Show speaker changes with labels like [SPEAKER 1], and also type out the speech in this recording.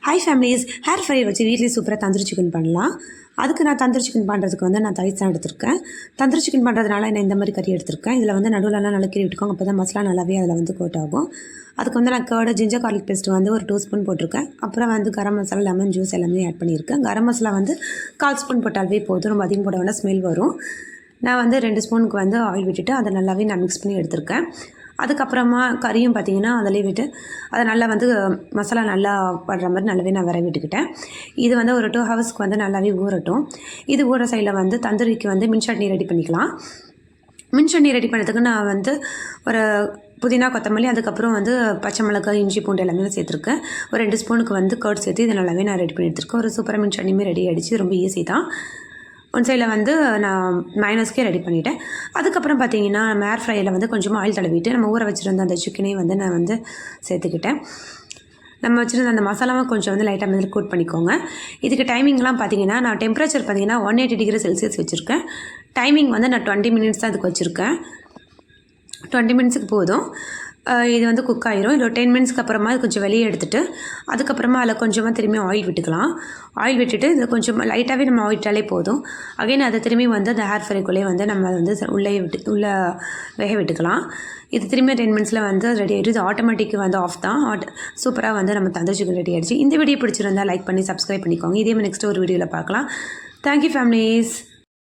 [SPEAKER 1] Hi families, hair fryer வச்சு வீட்லேயே சூப்பராக தந்தூரி சிக்கன் பண்ணலாம். அதுக்கு நான் தந்தூரி சிக்கன் பண்ணுறதுக்கு வந்து நான் தயிர் தான் எடுத்திருக்கேன். தந்தூரி சிக்கன் பண்ணுறதுனால நான் இந்த மாதிரி கறி எடுத்திருக்கேன். இதில் வந்து நடுவில்லாம் நல்லா கீறி விட்டுக்கோங்க, அப்போ தான் மசாலா நல்லாவே அதில் வந்து கோட் ஆகும். அதுக்கு வந்து நான் கேர்டு ஜிஞ்சர் கார்லிக் பேஸ்ட் வந்து ஒரு 2 ஸ்பூன் போட்டிருக்கேன். அப்புறம் வந்து கரம் மசாலா, லெமன் ஜூஸ் எல்லாமே ஆட் பண்ணியிருக்கேன். கரம் மசாலா வந்து 1/4 ஸ்பூன் போட்டாலே போதும், ரொம்ப அதிகம் போட வேணால் ஸ்மெல் வரும். நான் வந்து 2 ஸ்பூனுக்கு வந்து ஆயில் விட்டுட்டு அதை நல்லாவே நான் மிக்ஸ் பண்ணி எடுத்திருக்கேன். அதுக்கப்புறமா கறியும் பார்த்திங்கன்னா அதிலே விட்டு அதை நல்லா வந்து மசாலா நல்லா படுற மாதிரி நல்லாவே நான் விட்டுக்கிட்டேன். இது வந்து ஒரு 2 ஹவர்ஸ்க்கு வந்து நல்லாவே ஊறட்டும். இது ஊற சைடில் வந்து தந்தூரிக்கு வந்து மின் சட்னி ரெடி பண்ணிக்கலாம். மின் சட்னி ரெடி பண்ணுறதுக்கு நான் வந்து ஒரு புதினா, கொத்தமல்லி, அதுக்கப்புறம் வந்து பச்சை மிளகாய், இஞ்சி, பூண்டு எல்லாமே சேர்த்துருக்கேன். ஒரு 2 ஸ்பூனுக்கு வந்து கர்ட் சேர்த்து இது நல்லாவே நான் ரெடி பண்ணி எடுத்துருக்கேன். ஒரு சூப்பராக மின் சட்னியுமே ரெடி ஆகிடுச்சு. ரொம்ப ஈஸி தான். ஒன் சைடில் வந்து நான் மைனஸ்க்கே ரெடி பண்ணிவிட்டேன். அதுக்கப்புறம் பார்த்தீங்கன்னா நம்ம ஏர் ஃப்ரையில் வந்து கொஞ்சமாக ஆயில் தடவிட்டு நம்ம ஊற வச்சுருந்த அந்த சிக்கனையும் வந்து நான் வந்து சேர்த்துக்கிட்டேன். நம்ம வச்சுருந்த அந்த மசாலாவை கொஞ்சம் வந்து லைட்டாக வந்து கோட் பண்ணிக்கோங்க. இதுக்கு டைமிங்லாம் பார்த்தீங்கன்னா நான் டெம்பரேச்சர் பார்த்தீங்கன்னா 180 டிகிரி செல்சியஸ் வச்சுருக்கேன். டைமிங் வந்து நான் 20 மினிட்ஸ் தான் அதுக்கு வச்சுருக்கேன். 20 மினிட்ஸுக்கு போதும். இது வந்து குக் ஆயிரும். இது ஒரு 10 மினிட்ஸ்க்கு அப்புறமா இது கொஞ்சம் வெளியே எடுத்துகிட்டு அதுக்கப்புறமா அதில் கொஞ்சமாக திரும்பி ஆயில் விட்டுக்கலாம். ஆயில் விட்டுட்டு இதில் கொஞ்சம் லைட்டாகவே நம்ம ஆயில் விட்டாலே போதும். அகைன் அதை திரும்பி வந்து அந்த ஹேர் ஃப்ரைக்குள்ளேயே வந்து நம்ம வந்து உள்ளே வேக விட்டுக்கலாம். இது திரும்பி 10 மினிட்ஸில் வந்து ரெடி ஆகிடுது. இது ஆட்டோமேட்டிக் வந்து ஆஃப் தான். சூப்பராக வந்து நம்ம தந்தூரி சிக்கன் ரெடி ஆகிடுச்சு. இந்த வீடியோ பிடிச்சிருந்தால் லைக் பண்ணி சப்ஸ்கிரைப் பண்ணிக்கோங்க. இதே மாதிரி நெக்ஸ்ட் ஒரு வீடியோவில் பார்க்கலாம். Thank you families.